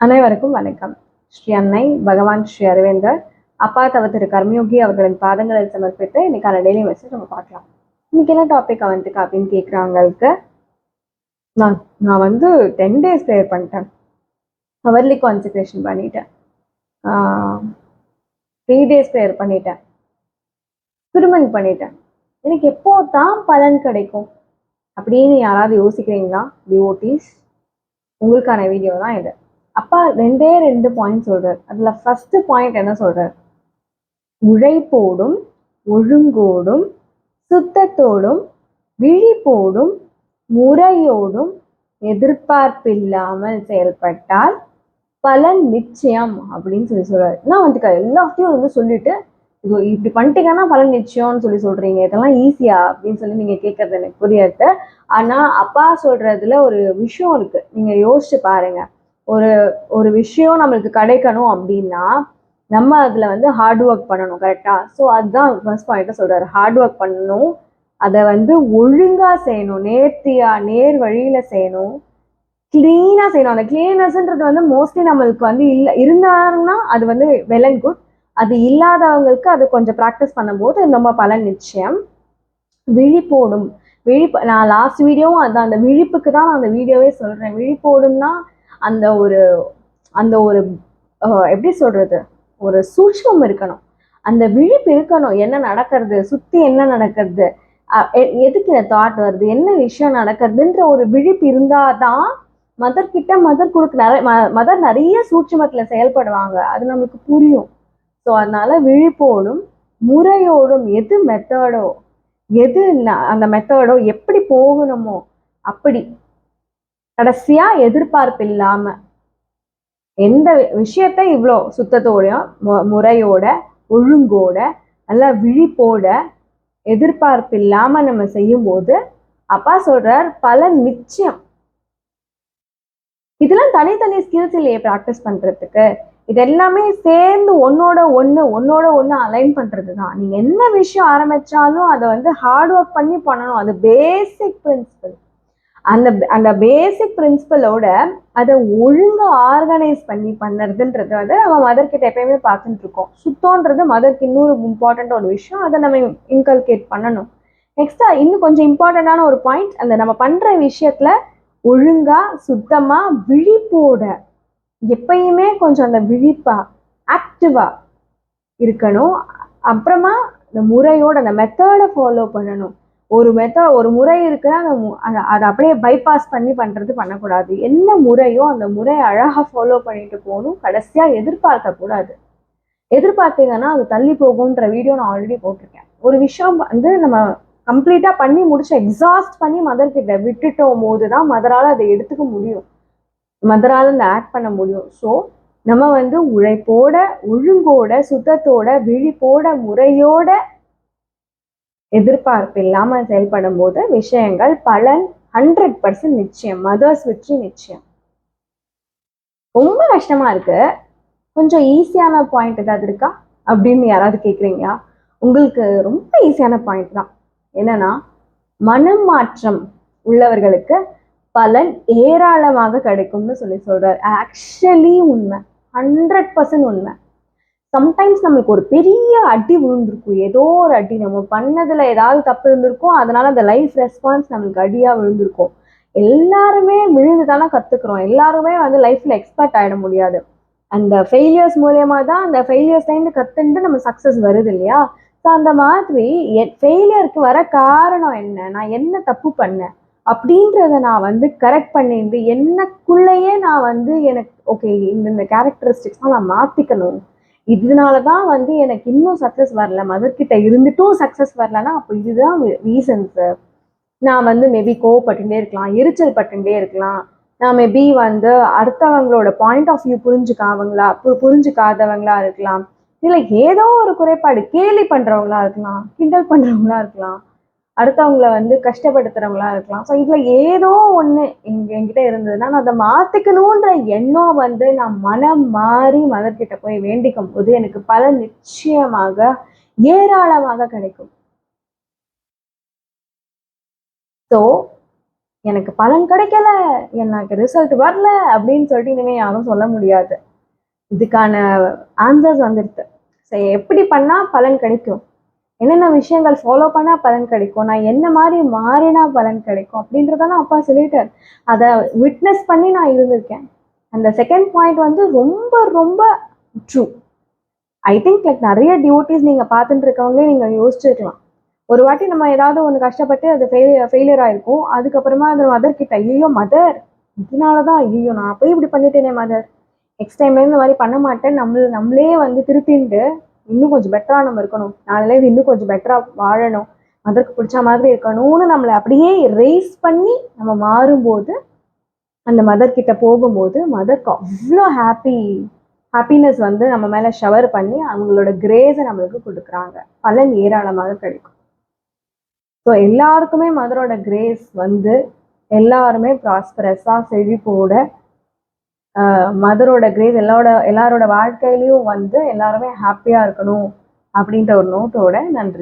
அனைவருக்கும் வணக்கம். ஸ்ரீ அன்னை பகவான் ஸ்ரீ அரவிந்தர் அப்பா தவ திரு கர்மயோகி அவர்களின் பாதங்களை சமர்ப்பித்து இன்னைக்கான டெய்லி மெசேஜ் நம்ம பார்க்கலாம். இன்னைக்கு என்ன டாபிக் வந்துருக்கு அப்படின்னு கேட்குறவங்களுக்கு, நான் வந்து 10 days ப்ரேயர் பண்ணிட்டேன், ஹவர்லி கான்சன்ட்ரேஷன் பண்ணிட்டேன், 3 days ப்ரேயர் பண்ணிட்டேன், திருமண் பண்ணிட்டேன், எனக்கு எப்போ தான் பலன் கிடைக்கும் அப்படின்னு யாராவது யோசிக்கிறீங்களா? டிவோட்டீஸ், உங்களுக்கான வீடியோ தான் இது. அப்பா 2 பாயிண்ட் சொல்றாரு. அதுல ஃபர்ஸ்ட் பாயிண்ட் என்ன சொல்றாரு? உழைப்போடும் ஒழுங்கோடும் சுத்தத்தோடும் விழிப்போடும் முறையோடும் எதிர்பார்ப்பில்லாமல் செயல்பட்டால் பலன் நிச்சயம் அப்படின்னு சொல்றாரு. நான் வந்து எல்லாத்தையும் வந்து சொல்லிட்டு இது இப்படி பண்ணிட்டீங்கன்னா பலன் நிச்சயம்னு சொல்றீங்க, இதெல்லாம் ஈஸியா அப்படின்னு சொல்லி நீங்க கேட்கறது எனக்கு புரியாது. ஆனா அப்பா சொல்றதுல ஒரு விஷயம் இருக்கு, நீங்க யோசிச்சு பாருங்க. ஒரு விஷயம் நம்மளுக்கு கிடைக்கணும் அப்படின்னா நம்ம அதுல வந்து ஹார்ட் ஒர்க் பண்ணணும், கரெக்டா? ஸோ அதுதான் ஃபர்ஸ்ட் பாயிண்ட்டை சொல்றாரு. ஹார்ட் ஒர்க் பண்ணணும், அதை வந்து ஒழுங்கா செய்யணும், நேர்த்தியா நேர் வழியில செய்யணும், கிளீனா செய்யணும். அந்த கிளீனஸ்ன்றது வந்து மோஸ்ட்லி நம்மளுக்கு வந்து இருந்தாருன்னா அது வந்து வெல் அண்ட் குட். அது இல்லாதவங்களுக்கு அது கொஞ்சம் ப்ராக்டிஸ் பண்ணும்போது நம்ம பலன் நிச்சயம். விழிப்போடும் நான் லாஸ்ட் வீடியோவும் அதான், அந்த விழிப்புக்கு தான் நான் அந்த வீடியோவே சொல்றேன். விழிப்போடும்னா அந்த ஒரு எப்படி சொல்றது, ஒரு சூட்சமம் இருக்கணும், அந்த விழிப்பு இருக்கணும். என்ன நடக்கிறது, சுத்தி என்ன நடக்கிறது, எதுக்கு இந்த தாட் வருது, என்ன விஷயம் நடக்கிறதுன்ற ஒரு விழிப்பு இருந்தாதான் மதர் கொடுக்க மதர் நிறைய சூட்சமத்துல செயல்படுவாங்க, அது நமக்கு புரியும். ஸோ அதனால விழிப்போடும் முறையோடும், எது மெத்தடோ, எது அந்த மெத்தடோ எப்படி போகணுமோ அப்படி கடைசியா எதிர்பார்ப்பு இல்லாம எந்த விஷயத்த இவ்வளோ சுத்தத்தோடையும் முறையோட ஒழுங்கோட நல்லா விழிப்போட எதிர்பார்ப்பு இல்லாம நம்ம செய்யும் போது அப்பா சொல்றார் பலன் நிச்சயம். இதெல்லாம் தனித்தனி ஸ்கில்ஸ் இல்லையே ப்ராக்டிஸ் பண்றதுக்கு, இது எல்லாமே சேர்ந்து ஒன்னோட ஒண்ணு அலைன் பண்றதுதான். நீங்க என்ன விஷயம் ஆரம்பிச்சாலும் அதை வந்து ஹார்ட் ஒர்க் பண்ணி பண்ணணும், அது பேசிக் பிரின்சிபல். அந்த பேசிக் பிரின்சிபலோட அதை ஒழுங்கா ஆர்கனைஸ் பண்ணி பண்ணுறதுன்றது வந்து நம்ம மதர் கிட்ட எப்பயுமே பார்த்துட்டு இருக்கோம். சுத்தம்ன்றது மதருக்கு இன்னொரு இம்பார்ட்டண்ட் ஒரு விஷயம், அதை நம்ம இன்கல்கேட் பண்ணணும். நெக்ஸ்டா இன்னும் கொஞ்சம் இம்பார்ட்டண்டான ஒரு பாயிண்ட், அந்த நம்ம பண்ற விஷயத்துல ஒழுங்கா சுத்தமா விழிப்போட எப்பயுமே கொஞ்சம் அந்த விழிப்பா ஆக்டிவா இருக்கணும். அப்புறமா அந்த முறையோட அந்த மெத்தடை ஃபாலோ பண்ணணும். ஒரு முறை இருக்குன்னா அதை அப்படியே பைபாஸ் பண்ணக்கூடாது. என்ன முறையோ அந்த முறையை அழகா ஃபாலோ பண்ணிட்டு போகணும். கடைசியா எதிர்பார்க்க கூடாது. எதிர்பார்த்தீங்கன்னா அது தள்ளி போகும்ன்ற வீடியோ நான் ஆல்ரெடி போட்டிருக்கேன். ஒரு விஷயம் வந்து நம்ம கம்ப்ளீட்டா பண்ணி முடிச்சு எக்ஸாஸ்ட் பண்ணி மதர் கிட்ட விட்டுட்டோம் போதுதான் மதரால அதை எடுத்துக்க முடியும், மதரால அந்த ஆக்ட் பண்ண முடியும். ஸோ நம்ம வந்து உழைப்போட ஒழுங்கோட சுத்தத்தோட விழிப்போட முறையோட எதிர்பார்ப்பு இல்லாம செயல்படும் போது விஷயங்கள் பலன் 100% நிச்சயம். மதர்ஸ் வெற்றி நிச்சயம். ரொம்ப கஷ்டமா இருக்கு, கொஞ்சம் ஈஸியான பாயிண்ட் ஏதாவது இருக்கா அப்படின்னு யாராவது கேக்குறீங்களா? உங்களுக்கு ரொம்ப ஈஸியான பாயிண்ட் தான். என்னன்னா, மனம் மாற்றம் உள்ளவர்களுக்கு பலன் ஏராளமாக கிடைக்கும்னு சொல்றாரு. ஆக்சுவலி உண்மை, 100% உண்மை. சம்டைம்ஸ் நம்மளுக்கு ஒரு பெரிய அடி விழுந்திருக்கும், ஏதோ ஒரு அடி நம்ம பண்ணதுல ஏதாவது தப்பு இருந்திருக்கும், அதனால அந்த லைஃப் ரெஸ்பான்ஸ் நம்மளுக்கு அடியா விழுந்திருக்கும். எல்லாருமே விழுந்துதானே கத்துக்கிறோம், எல்லாருமே வந்து லைஃப்ல எக்ஸ்பர்ட் ஆயிட முடியாது. அந்த ஃபெயிலியர்ஸ் மூலியமா தான் அந்த ஃபெயிலியர்ஸ்லேருந்து கத்துட்டு நம்ம சக்சஸ் வருது இல்லையா? ஸோ அந்த மாதிரி ஃபெயிலியருக்கு வர காரணம் என்ன, நான் என்ன தப்பு பண்ணேன் அப்படின்றத நான் வந்து கரெக்ட் பண்ணிட்டு எனக்குள்ளேயே நான் வந்து எனக்கு ஓகே இந்த கேரக்டரிஸ்டிக்ஸ்லாம் நான் மாத்திக்கணும், இதனாலதான் வந்து எனக்கு இன்னும் சக்சஸ் வரல, மதர்கிட்ட இருந்துட்டும் சக்சஸ் வரலன்னா அப்போ இதுதான் ரீசன்ஸ். நான் வந்து மேபி கோவப்பட்டுட்டே இருக்கலாம், எரிச்சல் பட்டுட்டே இருக்கலாம், நான் மேபி வந்து அடுத்தவங்களோட பாயிண்ட் ஆஃப் வியூ புரிஞ்சுக்காதவங்களா இருக்கலாம், இல்லை ஏதோ ஒரு குறைபாடு, கேலி பண்றவங்களா இருக்கலாம், கிண்டல் பண்றவங்களா இருக்கலாம், அடுத்தவங்கள வந்து கஷ்டப்படுத்துறவங்களா இருக்கலாம். ஸோ இதுல ஏதோ ஒண்ணு என்கிட்ட இருந்ததுன்னா நான் அதை மாத்திக்கணும்ன்ற எண்ணம் வந்து நான் மனம் மாறி மதர்கிட்ட போய் வேண்டிக்கும் போது எனக்கு பலன் நிச்சயமாக ஏராளமாக கிடைக்கும். ஸோ எனக்கு பலன் கிடைக்கல, எனக்கு ரிசல்ட் வரல அப்படின்னு சொல்லிட்டு இனிமே யாரும் சொல்ல முடியாது. இதுக்கான ஆன்சர்ஸ் வந்துடுது. சரி, எப்படி பண்ணா பலன் கிடைக்கும், என்னென்ன விஷயங்கள் ஃபாலோ பண்ணா பலன் கிடைக்கும், நான் என்ன மாதிரி மாறினா பலன் கிடைக்கும் அப்படின்றதெல்லாம் அப்பா சொல்லிட்டார். அதை விட்னஸ் பண்ணி நான் இருந்திருக்கேன். அந்த செகண்ட் பாயிண்ட் வந்து ரொம்ப ரொம்ப ட்ரூ. ஐ திங்க் லைக் நிறைய டியூட்டிஸ் நீங்க பார்த்துட்டு இருக்கவங்களே நீங்க யோசிச்சிருக்கலாம். ஒரு வாட்டி நம்ம ஏதாவது ஒன்று கஷ்டப்பட்டு அது ஃபெயிலியர் ஆயிருக்கும். அதுக்கப்புறமா அந்த மதர் கிட்ட, ஐயோ மதர் இதனாலதான், ஐயோ நான் போய் இப்படி பண்ணிட்டேனே மதர், நெக்ஸ்ட் டைம்ல இந்த மாதிரி பண்ண மாட்டேன், நம்மளே வந்து திருத்திண்டு இன்னும் கொஞ்சம் பெட்டரா நம்ம இருக்கணும், நாளில இது இன்னும் கொஞ்சம் பெட்டரா வாழணும், மதருக்கு பிடிச்ச மாதிரி இருக்கணும்னு நம்மளை அப்படியே ரேஸ் பண்ணி நம்ம மாறும்போது, அந்த மதர் கிட்ட போகும்போது மதருக்கு அவ்வளோ ஹாப்பினஸ் வந்து நம்ம மேல ஷவர் பண்ணி அவங்களோட கிரேஸை நம்மளுக்கு கொடுக்குறாங்க. பலன் ஏராளமாக கிடைக்கும். ஸோ எல்லாருக்குமே மதரோட கிரேஸ் வந்து எல்லாருமே ப்ராஸ்பரஸா செழிப்போட, மதரோட கிரேஸ் எல்லாரோட வாழ்க்கையிலையும் வந்து எல்லாருமே ஹாப்பியா இருக்கணும் அப்படின்ற ஒரு நோட்டோட. நன்றி.